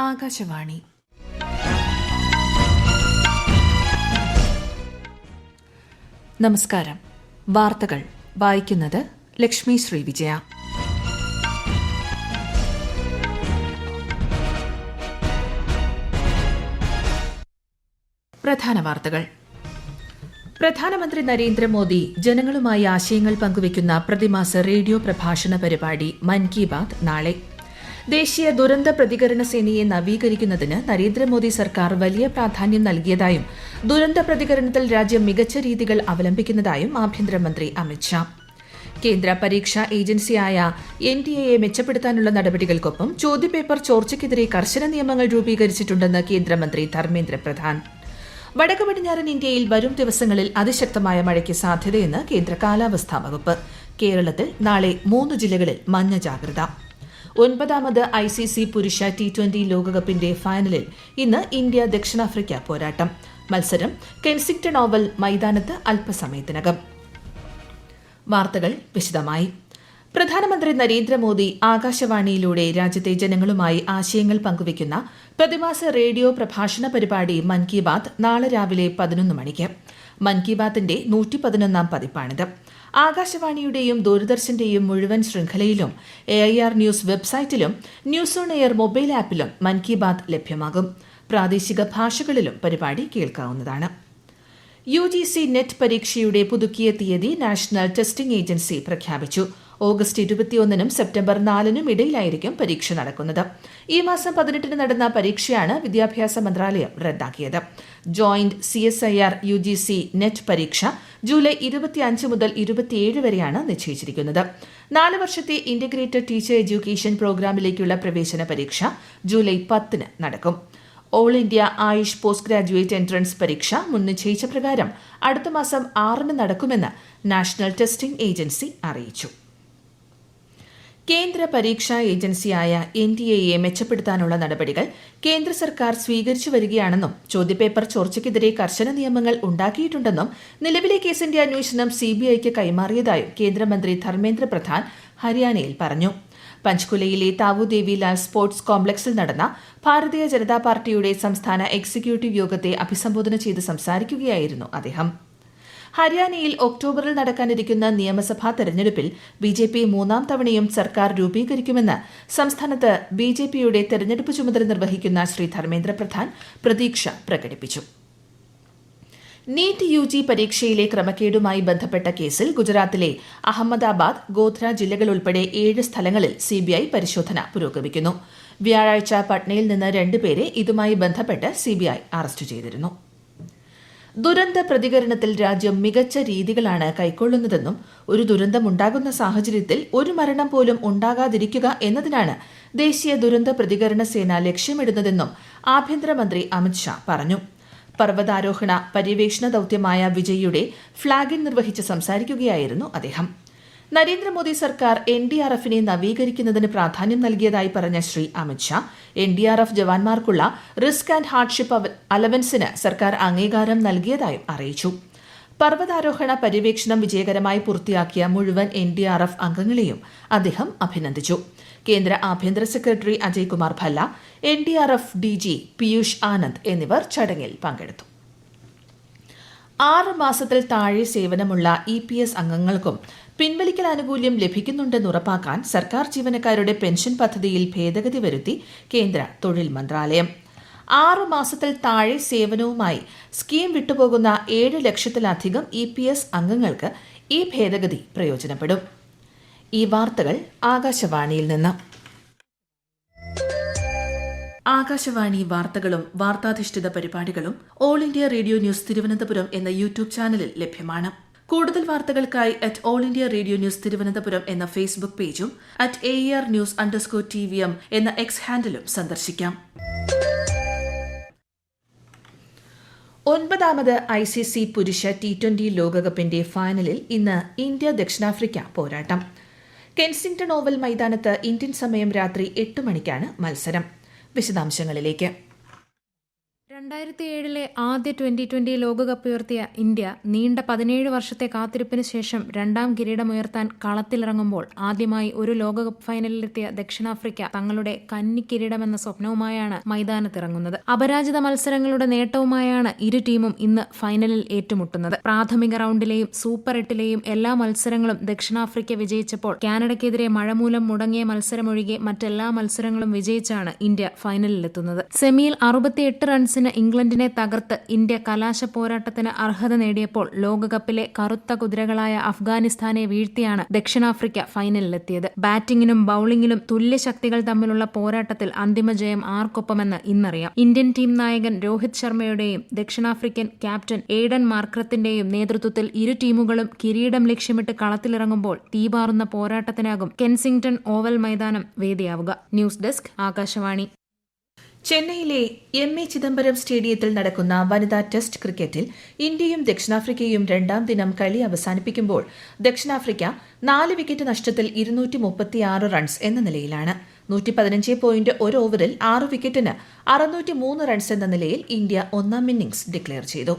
ആകാശവാണി. നമസ്കാരം. വാർത്തകൾ വായിക്കുന്നത് ലക്ഷ്മി ശ്രീ വിജയ. പ്രധാന വാർത്തകൾ. പ്രധാനമന്ത്രി നരേന്ദ്രമോദി ജനങ്ങളുമായി ആശയങ്ങൾ പങ്കുവയ്ക്കുന്ന പ്രതിമാസ റേഡിയോ പ്രഭാഷണ പരിപാടി മൻ കി ബാത് നാളെ. ദേശീയ ദുരന്ത പ്രതികരണ സേനയെ നവീകരിക്കുന്നതിന് നരേന്ദ്രമോദി സർക്കാർ വലിയ പ്രാധാന്യം നൽകിയതായും ദുരന്ത പ്രതികരണത്തിൽ രാജ്യം മികച്ച രീതികൾ അവലംബിക്കുന്നതായും ആഭ്യന്തരമന്ത്രി അമിത്ഷാ. കേന്ദ്ര പരീക്ഷാ ഏജൻസിയായ NTA മെച്ചപ്പെടുത്താനുള്ള നടപടികൾക്കൊപ്പം ചോദ്യപേപ്പർ ചോർച്ചയ്ക്കെതിരെ കർശന നിയമങ്ങൾ രൂപീകരിച്ചിട്ടുണ്ടെന്ന് കേന്ദ്രമന്ത്രി ധർമ്മേന്ദ്ര പ്രധാൻ. വടക്ക് പടിഞ്ഞാറൻ ഇന്ത്യയിൽ വരും ദിവസങ്ങളിൽ അതിശക്തമായ മഴയ്ക്ക് സാധ്യതയെന്ന് കേന്ദ്ര കാലാവസ്ഥാ വകുപ്പ്. കേരളത്തിൽ നാളെ 3 ജില്ലകളിൽ മഞ്ഞ ജാഗ്രത. 9ാമത് ICC പുരുഷ T20 ലോകകപ്പിന്റെ ഫൈനലിൽ ഇന്ന് ഇന്ത്യ ദക്ഷിണാഫ്രിക്ക പോരാട്ടം. മത്സരം കെൻസിംഗ്ടൺ ഓവൽ മൈതാനത്ത് അല്പസമയത്തിനകം. വാർത്തകൾ വിശദമായി. പ്രധാനമന്ത്രി നരേന്ദ്രമോദി ആകാശവാണിയിലൂടെ രാജ്യത്തെ ജനങ്ങളുമായി ആശയങ്ങൾ പങ്കുവയ്ക്കുന്ന പ്രതിമാസ റേഡിയോ പ്രഭാഷണ പരിപാടി മൻ കി ബാത് നാളെ രാവിലെ 11 മണിക്ക്. മൻ കി ബാത്തിന്റെ 111ാം പതിപ്പാണിത്. ആകാശവാണിയുടെയും ദൂരദർശന്റെയും മുഴുവൻ ശൃംഖലയിലും AIR ന്യൂസ് വെബ്സൈറ്റിലും ന്യൂസ് ഓൺ എയർ മൊബൈൽ ആപ്പിലും മൻ കി ബാത് ലഭ്യമാകും. പ്രാദേശിക ഭാഷകളിലും പരിപാടി കേൾക്കാവുന്നതാണ്. UGC നെറ്റ് പരീക്ഷയുടെ പുതുക്കിയ തീയതി നാഷണൽ ടെസ്റ്റിംഗ് ഏജൻസി പ്രഖ്യാപിച്ചു. ഓഗസ്റ്റ് 21നും സെപ്റ്റംബർ 4നും ഇടയിലായിരിക്കും പരീക്ഷ നടക്കുന്നത്. ഈ മാസം 18ന് നടന്ന പരീക്ഷയാണ് വിദ്യാഭ്യാസ മന്ത്രാലയം റദ്ദാക്കിയത്. ജോയിന്റ് CSIR UGC നെറ്റ് പരീക്ഷ ജൂലൈ 25 മുതൽ 27 വരെയാണ് നിശ്ചയിച്ചിരിക്കുന്നത്. 4 വർഷത്തെ ഇന്റഗ്രേറ്റഡ് ടീച്ചർ എഡ്യൂക്കേഷൻ പ്രോഗ്രാമിലേക്കുള്ള പ്രവേശന പരീക്ഷ ജൂലൈ 10ന് നടക്കും. All India Ayush post graduate entrance പരീക്ഷ മുൻ നിശ്ചയിച്ച പ്രകാരം അടുത്ത മാസം 6ന് നടക്കുമെന്ന് നാഷണൽ ടെസ്റ്റിംഗ് ഏജൻസി അറിയിച്ചു. കേന്ദ്ര പരീക്ഷാ ഏജൻസിയായ NTA മെച്ചപ്പെടുത്താനുള്ള നടപടികൾ കേന്ദ്ര സർക്കാർ സ്വീകരിച്ചു വരികയാണെന്നും ചോദ്യപേപ്പർ ചോർച്ചയ്ക്കെതിരെ കർശന നിയമങ്ങൾ ഉണ്ടാക്കിയിട്ടുണ്ടെന്നും നിലവിലെ കേസിന്റെ അന്വേഷണം CBIക്ക് കൈമാറിയതായും കേന്ദ്രമന്ത്രി ധർമ്മേന്ദ്ര പ്രധാൻ ഹരിയാനയിൽ പറഞ്ഞു. പഞ്ച്കുലയിലെ താവു ദേവിലാൽ സ്പോർട്സ് കോംപ്ലക്സിൽ നടന്ന ഭാരതീയ ജനതാ പാർട്ടിയുടെ സംസ്ഥാന എക്സിക്യൂട്ടീവ് യോഗത്തെ അഭിസംബോധന ചെയ്ത് സംസാരിക്കുകയായിരുന്നു അദ്ദേഹം. ഹരിയാനയിൽ ഒക്ടോബറിൽ നടക്കാനിരിക്കുന്ന നിയമസഭാ തെരഞ്ഞെടുപ്പിൽ BJP 3ാം തവണയും സർക്കാർ രൂപീകരിക്കുമെന്ന് സംസ്ഥാനത്ത് BJPയുടെ തെരഞ്ഞെടുപ്പ് ചുമതല നിർവഹിക്കുന്ന ശ്രീ ധർമ്മേന്ദ്ര പ്രധാൻ പ്രതീക്ഷ പ്രകടിപ്പിച്ചു. നീറ്റ് UG പരീക്ഷയിലെ ക്രമക്കേടുമായി ബന്ധപ്പെട്ട കേസിൽ ഗുജറാത്തിലെ അഹമ്മദാബാദ്, ഗോധ്ര ജില്ലകൾ ഉൾപ്പെടെ 7 സ്ഥലങ്ങളിൽ CBI പരിശോധന പുരോഗമിക്കുന്നു. വ്യാഴാഴ്ച പട്നയിൽ നിന്ന് 2 പേരെ ഇതുമായി ബന്ധപ്പെട്ട് CBI അറസ്റ്റ് ചെയ്തിരുന്നു. ദുരന്ത പ്രതികരണത്തിൽ രാജ്യം മികച്ച രീതികളാണ് കൈക്കൊള്ളുന്നതെന്നും ഒരു ദുരന്തമുണ്ടാകുന്ന സാഹചര്യത്തിൽ ഒരു മരണം പോലും ഉണ്ടാകാതിരിക്കുക എന്നതിനാണ് ദേശീയ ദുരന്ത പ്രതികരണ സേന ലക്ഷ്യമിടുന്നതെന്നും ആഭ്യന്തരമന്ത്രി അമിത്ഷാ പറഞ്ഞു. പർവ്വതാരോഹണ പര്യവേഷണ ദൌത്യമായ വിജയിയുടെ ഫ്ളാഗിംഗ് നിർവഹിച്ച് സംസാരിക്കുകയായിരുന്നു അദ്ദേഹം. നരേന്ദ്രമോദി സർക്കാർ NDRFനെ നവീകരിക്കുന്നതിന് പ്രാധാന്യം നൽകിയതായി പറഞ്ഞ ശ്രീ അമിത്ഷാ NDRF ജവാന്മാർക്കുള്ള റിസ്ക് ആൻഡ് ഹാർഡ്ഷിപ്പ് അലവൻസിന് സർക്കാർ അംഗീകാരം നൽകിയതായും അറിയിച്ചു. പർവ്വതാരോഹണ പര്യവേക്ഷണം വിജയകരമായി പൂർത്തിയാക്കിയ മുഴുവൻ NDRF അംഗങ്ങളെയും അദ്ദേഹം അഭിനന്ദിച്ചു. കേന്ദ്ര ആഭ്യന്തര secretary Ajay Kumar Bhalla, NDRF DG Piyush Anand എന്നിവർ ചടങ്ങിൽ പങ്കെടുത്തു. 6 മാസത്തിൽ താഴെ സേവനമുള്ള EPS അംഗങ്ങൾക്കും പിൻവലിക്കൽ ആനുകൂല്യം ലഭിക്കുന്നുണ്ടെന്ന് ഉറപ്പാക്കാൻ സർക്കാർ ജീവനക്കാരുടെ പെൻഷൻ പദ്ധതിയിൽ ഭേദഗതി വരുത്തി കേന്ദ്ര തൊഴിൽ മന്ത്രാലയം. 6 മാസത്തിൽ താഴെ സേവനവുമായി സ്കീം വിട്ടുപോകുന്ന 7 ലക്ഷത്തിലധികം EPS അംഗങ്ങൾക്ക് ഈ ഭേദഗതി പ്രയോജനപ്പെടും. ഈ വാർത്തകൾ ആകാശവാണിയിൽ നിന്ന്. ആകാശവാണി വാർത്തകളും വാർത്താധിഷ്ഠിത പരിപാടികളും all India radio news Thiruvananthapuram എന്ന യൂട്യൂബ് ചാനലിൽ ലഭ്യമാണ്. കൂടുതൽ വാർത്തകൾക്കായി @all India radio news Thiruvananthapuram എന്ന ഫേസ്ബുക്ക് പേജും @AIR News_TVM എന്ന X ഹാൻഡിലും സന്ദർശിക്കാം. 9ാമത് ICC പുരുഷ T20 ലോകകപ്പിന്റെ ഫൈനലിൽ ഇന്ന് ഇന്ത്യ ദക്ഷിണാഫ്രിക്ക പോരാട്ടം. കെൻസിംഗ്ടൺ ഓവൽ മൈതാനത്ത് ഇന്ത്യൻ സമയം രാത്രി 8 മണിക്കാണ് മത്സരം. വിശദാംശങ്ങളിലേക്ക്. 2007 ആദ്യ T20 ലോകകപ്പ് ഉയർത്തിയ ഇന്ത്യ നീണ്ട 17 വർഷത്തെ കാത്തിരിപ്പിന് ശേഷം രണ്ടാം കിരീടമുയർത്താൻ കളത്തിലിറങ്ങുമ്പോൾ ആദ്യമായി ഒരു ലോകകപ്പ് ഫൈനലിലെത്തിയ ദക്ഷിണാഫ്രിക്ക തങ്ങളുടെ കന്നി കിരീടമെന്ന സ്വപ്നവുമായാണ് മൈതാനത്തിറങ്ങുന്നത്. അപരാജിത മത്സരങ്ങളുടെ നേട്ടവുമായാണ് ഇരു ടീമും ഇന്ന് ഫൈനലിൽ ഏറ്റുമുട്ടുന്നത്. പ്രാഥമിക റൌണ്ടിലെയും സൂപ്പർ 8ലെയും എല്ലാ മത്സരങ്ങളും ദക്ഷിണാഫ്രിക്ക വിജയിച്ചപ്പോൾ കാനഡയ്ക്കെതിരെ മഴ മൂലം മുടങ്ങിയ മത്സരമൊഴികെ മറ്റെല്ലാ മത്സരങ്ങളും വിജയിച്ചാണ് ഇന്ത്യ ഫൈനലിലെത്തുന്നത്. സെമിയിൽ 68 റൺസിന് ഇംഗ്ലണ്ടിനെ തകർത്ത് ഇന്ത്യ കലാശ പോരാട്ടത്തിന് അർഹത നേടിയപ്പോൾ ലോകകപ്പിലെ കറുത്ത കുതിരകളായ അഫ്ഗാനിസ്ഥാനെ വീഴ്ത്തിയാണ് ദക്ഷിണാഫ്രിക്ക ഫൈനലിലെത്തിയത്. ബാറ്റിംഗിനും ബൌളിംഗിലും തുല്യ ശക്തികൾ തമ്മിലുള്ള പോരാട്ടത്തിൽ അന്തിമ ജയം ആർക്കൊപ്പമെന്ന് ഇന്നറിയാം. ഇന്ത്യൻ ടീം നായകൻ രോഹിത് ശർമ്മയുടെയും ദക്ഷിണാഫ്രിക്കൻ ക്യാപ്റ്റൻ എയ്ഡൻ മാർക്രത്തിന്റെയും നേതൃത്വത്തിൽ ഇരു ടീമുകളും കിരീടം ലക്ഷ്യമിട്ട് കളത്തിലിറങ്ങുമ്പോൾ തീപാറുന്ന പോരാട്ടത്തിനാകും കെൻസിംഗ്ടൺ ഓവൽ മൈതാനം വേദിയാവുക. News desk Akashvani. ചെന്നൈയിലെ എം.എ. ചിദംബരം സ്റ്റേഡിയത്തിൽ നടക്കുന്ന വനിതാ ടെസ്റ്റ് ക്രിക്കറ്റിൽ ഇന്ത്യയും ദക്ഷിണാഫ്രിക്കയും രണ്ടാം ദിനം കളി അവസാനിപ്പിക്കുമ്പോൾ ദക്ഷിണാഫ്രിക്ക 4 വിക്കറ്റ് നഷ്ടത്തിൽ 236 റൺസ് എന്ന നിലയിലാണ്. 115.1 ഓവറിൽ 6 വിക്കറ്റിന് 603 റൺസ് എന്ന നിലയിൽ ഇന്ത്യ ഒന്നാം ഇന്നിംഗ്സ് ഡിക്ലെയർ ചെയ്തു.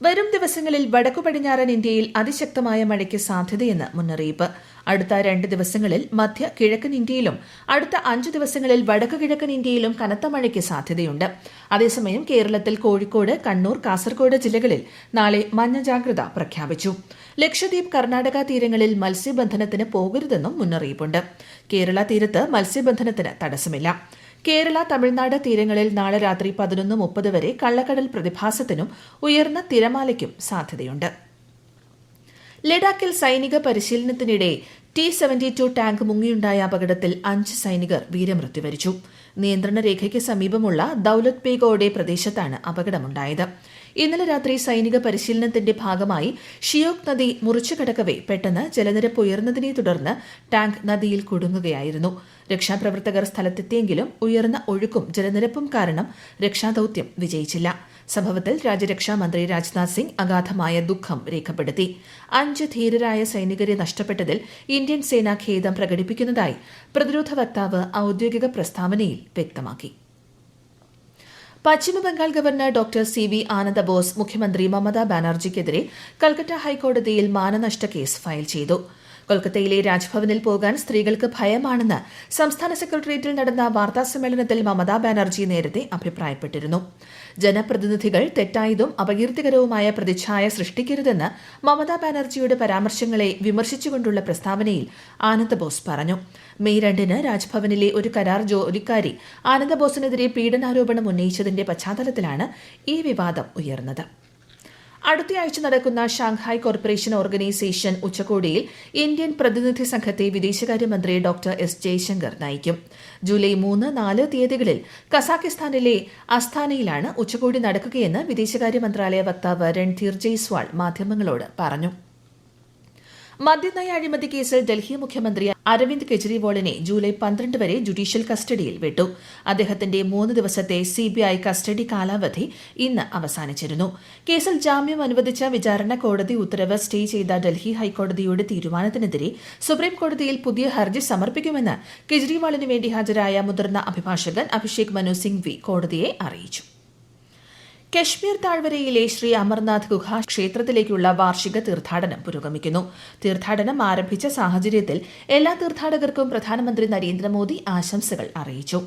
വരും ദിവസങ്ങളിൽ വടക്കു പടിഞ്ഞാറൻ ഇന്ത്യയിൽ അതിശക്തമായ മഴയ്ക്ക് സാധ്യതയെന്ന് മുന്നറിയിപ്പ്. അടുത്ത 2 ദിവസങ്ങളിൽ മധ്യ കിഴക്കൻ ഇന്ത്യയിലും അടുത്ത 5 ദിവസങ്ങളിൽ വടക്കു കിഴക്കൻ ഇന്ത്യയിലും കനത്ത മഴയ്ക്ക് സാധ്യതയുണ്ട്. അതേസമയം കേരളത്തിൽ കോഴിക്കോട്, കണ്ണൂർ, കാസർഗോഡ് ജില്ലകളിൽ നാളെ മഞ്ഞ ജാഗ്രത പ്രഖ്യാപിച്ചു. ലക്ഷദ്വീപ്, കർണാടക തീരങ്ങളിൽ മത്സ്യബന്ധനത്തിന് പോകരുതെന്നും മുന്നറിയിപ്പുണ്ട്. കേരള തീരത്ത് മത്സ്യബന്ധനത്തിന് തടസ്സമില്ല. കേരള, തമിഴ്നാട് തീരങ്ങളിൽ നാളെ രാത്രി 11:30 വരെ കള്ളക്കടൽ പ്രതിഭാസത്തിനും ഉയർന്ന തിരമാലയ്ക്കും സാധ്യതയുണ്ട്. ലഡാക്കിൽ സൈനിക പരിശീലനത്തിനിടെ T-72 ടാങ്ക് മുങ്ങിയുണ്ടായ അപകടത്തിൽ 5 സൈനികർ വീരമൃത്യു വരിച്ചു. നിയന്ത്രണ രേഖയ്ക്ക് സമീപമുള്ള ദൌലത് ബേഗോഡെ പ്രദേശത്താണ് അപകടമുണ്ടായത്. ഇന്നലെ രാത്രി സൈനിക പരിശീലനത്തിന്റെ ഭാഗമായി ഷിയോക് നദി മുറിച്ചു കടക്കവെ പെട്ടെന്ന് ജലനിരപ്പ് ഉയർന്നതിനെ തുടർന്ന് ടാങ്ക് നദിയിൽ കുടുങ്ങുകയായിരുന്നു. രക്ഷാപ്രവർത്തകർ സ്ഥലത്തെത്തിയെങ്കിലും ഉയർന്ന ഒഴുക്കും ജലനിരപ്പും കാരണം രക്ഷാദൌത്യം വിജയിച്ചില്ല. സംഭവത്തിൽ രാജ്യരക്ഷാ മന്ത്രി രാജ്നാഥ് സിംഗ് അഗാധമായ ദുഃഖം രേഖപ്പെടുത്തി. 5 ധീരരായ സൈനികരെ നഷ്ടപ്പെട്ടതിൽ ഇന്ത്യൻ സേന ഖേദം പ്രകടിപ്പിക്കുന്നതായി പ്രതിരോധ വക്താവ് ഔദ്യോഗിക പ്രസ്താവനയിൽ വ്യക്തമാക്കി. പശ്ചിമബംഗാൾ ഗവർണർ ഡോക്ടർ CV ആനന്ദബോസ് മുഖ്യമന്ത്രി മമതാ ബാനർജിക്കെതിരെ കൽക്കട്ട ഹൈക്കോടതിയിൽ മാനനഷ്ട കേസ് ഫയൽ ചെയ്തു. കൊൽക്കത്തയിലെ രാജ്ഭവനിൽ പോകാൻ സ്ത്രീകൾക്ക് ഭയമാണെന്ന് സംസ്ഥാന സെക്രട്ടേറിയറ്റിൽ നടന്ന വാർത്താസമ്മേളനത്തിൽ മമതാ ബാനർജി നേരത്തെ അഭിപ്രായപ്പെട്ടിരുന്നു. ജനപ്രതിനിധികൾ തെറ്റായതും അപകീർത്തികരവുമായ പ്രതിച്ഛായ സൃഷ്ടിക്കരുതെന്ന് മമതാ ബാനർജിയുടെ പരാമർശങ്ങളെ വിമർശിച്ചുകൊണ്ടുള്ള പ്രസ്താവനയിൽ ആനന്ദബോസ് പറഞ്ഞു. മെയ് 2 രാജ്ഭവനിലെ ഒരു കരാർ ജോലിക്കാരി ആനന്ദബോസിനെതിരെ പീഡനാരോപണം ഉന്നയിച്ചതിന്റെ പശ്ചാത്തലത്തിലാണ് ഈ വിവാദം ഉയർന്നത്. അടുത്തയാഴ്ച നടക്കുന്ന ഷാങ്ഹായ് കോർപ്പറേഷൻ ഓർഗനൈസേഷൻ ഉച്ചകോടിയിൽ ഇന്ത്യൻ പ്രതിനിധി സംഘത്തെ വിദേശകാര്യമന്ത്രി ഡോക്ടർ എസ് ജയശങ്കർ നയിക്കും. ജൂലൈ 3, 4 തീയതികളിൽ കസാഖിസ്ഥാനിലെ അസ്താനയിലാണ് ഉച്ചകോടി നടക്കുകയെന്ന് വിദേശകാര്യ മന്ത്രാലയ വക്താവ് രൺധീർ ജയ്സ്വാൾ മാധ്യമങ്ങളോട് പറഞ്ഞു. മദ്യനയ അഴിമതി കേസിൽ ഡൽഹി മുഖ്യമന്ത്രി അരവിന്ദ് കെജ്രിവാളിനെ ജൂലൈ 12 വരെ ജുഡീഷ്യൽ കസ്റ്റഡിയിൽ വിട്ടു. അദ്ദേഹത്തിന്റെ 3 ദിവസത്തെ CBI കസ്റ്റഡി കാലാവധി ഇന്ന് അവസാനിച്ചിരുന്നു. കേസിൽ ജാമ്യം അനുവദിച്ച വിചാരണ കോടതി ഉത്തരവ് സ്റ്റേ ചെയ്ത ഡൽഹി ഹൈക്കോടതിയുടെ തീരുമാനത്തിനെതിരെ സുപ്രീം കോടതിയിൽ പുതിയ ഹർജി സമർപ്പിക്കുമെന്ന് കെജ്രിവാളിന് വേണ്ടി ഹാജരായ മുതിർന്ന അഭിഭാഷകൻ അഭിഷേക് മനു സിംഗ്വി കോടതിയെ അറിയിച്ചു. കശ്മീർ താഴ്വരയിലെ ശ്രീ അമർനാഥ് ഗുഹ ക്ഷേത്രത്തിലേക്കുള്ള വാർഷിക തീർത്ഥാടനം പുരോഗമിക്കുന്നു. തീർത്ഥാടനം ആരംഭിച്ച സാഹചര്യത്തിൽ എല്ലാ തീർത്ഥാടകർക്കും പ്രധാനമന്ത്രി നരേന്ദ്രമോദി ആശംസകൾ അറിയിച്ചു.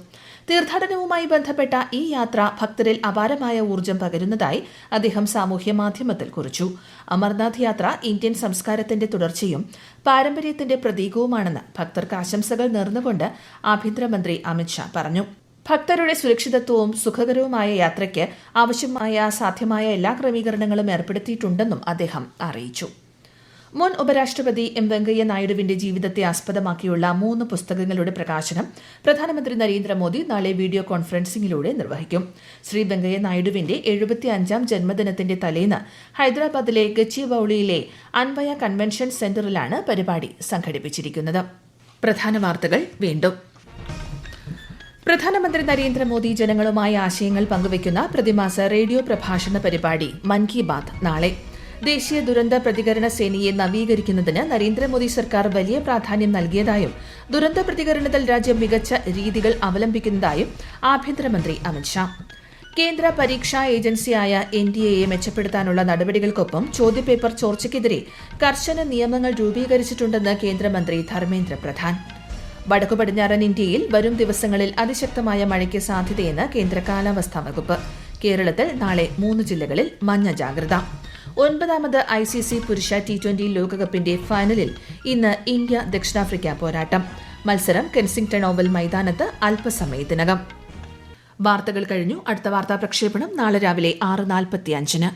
തീർത്ഥാടനവുമായി ബന്ധപ്പെട്ട ഈ യാത്ര ഭക്തരിൽ അപാരമായ ഊർജ്ജം പകരുന്നതായി അദ്ദേഹം സാമൂഹ്യ മാധ്യമത്തിൽ കുറിച്ചു. അമർനാഥ് യാത്ര ഇന്ത്യൻ സംസ്കാരത്തിന്റെ തുടർച്ചയും പാരമ്പര്യത്തിന്റെ പ്രതീകവുമാണെന്ന് ഭക്തർക്ക് ആശംസകൾ നേർന്നുകൊണ്ട് ആഭ്യന്തരമന്ത്രി അമിത്ഷാ പറഞ്ഞു. ഭക്തരുടെ സുരക്ഷിതത്വവും സുഖകരവുമായ യാത്രയ്ക്ക് ആവശ്യമായ സാധ്യമായ എല്ലാ ക്രമീകരണങ്ങളും ഏർപ്പെടുത്തിയിട്ടുണ്ടെന്നും അദ്ദേഹം അറിയിച്ചു. മുൻ ഉപരാഷ്ട്രപതി വെങ്കയ്യ നായിഡുവിന്റെ ജീവിതത്തെ ആസ്പദമാക്കിയുള്ള 3 പുസ്തകങ്ങളുടെ പ്രകാശനം പ്രധാനമന്ത്രി നരേന്ദ്രമോദി നാളെ വീഡിയോ കോൺഫറൻസിംഗിലൂടെ നിർവഹിക്കും. ശ്രീ വെങ്കയ്യ നായിഡുവിന്റെ 75ാം ജന്മദിനത്തിന്റെ തലേന്ന് ഹൈദരാബാദിലെ ഗച്ചിബൌളിയിലെ അൻവയ കൺവെൻഷൻ സെന്ററിലാണ് പരിപാടി സംഘടിപ്പിച്ചിരിക്കുന്നത്. പ്രധാന വാർത്തകൾ വീണ്ടും. പ്രധാനമന്ത്രി നരേന്ദ്രമോദി ജനങ്ങളുമായി ആശയങ്ങൾ പങ്കുവയ്ക്കുന്ന പ്രതിമാസ റേഡിയോ പ്രഭാഷണ പരിപാടി മൻ കി ബാത് നാളെ. ദേശീയ ദുരന്ത പ്രതികരണ സേനയെ നവീകരിക്കുന്നതിന് നരേന്ദ്രമോദി സർക്കാർ വലിയ പ്രാധാന്യം നൽകിയതായും ദുരന്ത പ്രതികരണത്തിൽ രാജ്യം മികച്ച രീതികൾ അവലംബിക്കുന്നതായും ആഭ്യന്തരമന്ത്രി അമിത്ഷാ. കേന്ദ്ര പരീക്ഷാ ഏജൻസിയായ NTA മെച്ചപ്പെടുത്താനുള്ള നടപടികൾക്കൊപ്പം ചോദ്യപേപ്പർ ചോർച്ചയ്ക്കെതിരെ കർശന നിയമങ്ങൾ രൂപീകരിച്ചിട്ടുണ്ടെന്ന് കേന്ദ്രമന്ത്രി ധർമ്മേന്ദ്ര പ്രധാൻ. വടക്കു പടിഞ്ഞാറൻ ഇന്ത്യയിൽ വരും ദിവസങ്ങളിൽ അതിശക്തമായ മഴയ്ക്ക് സാധ്യതയെന്ന് കേന്ദ്ര കാലാവസ്ഥാ വകുപ്പ്. കേരളത്തിൽ നാളെ 3 ജില്ലകളിൽ മഞ്ഞ ജാഗ്രത. 9ാമത് ICC പുരുഷ T20 ലോകകപ്പിന്റെ ഫൈനലിൽ ഇന്ന് ഇന്ത്യ ദക്ഷിണാഫ്രിക്ക പോരാട്ടം. മത്സരം കെൻസിംഗ്ടൺ ഓവൽ മൈതാനത്ത് അല്പസമയത്തിനകം. വാർത്തകൾ കഴിഞ്ഞു. അടുത്ത വാർത്താ പ്രക്ഷേപണം നാളെ രാവിലെ 6:45.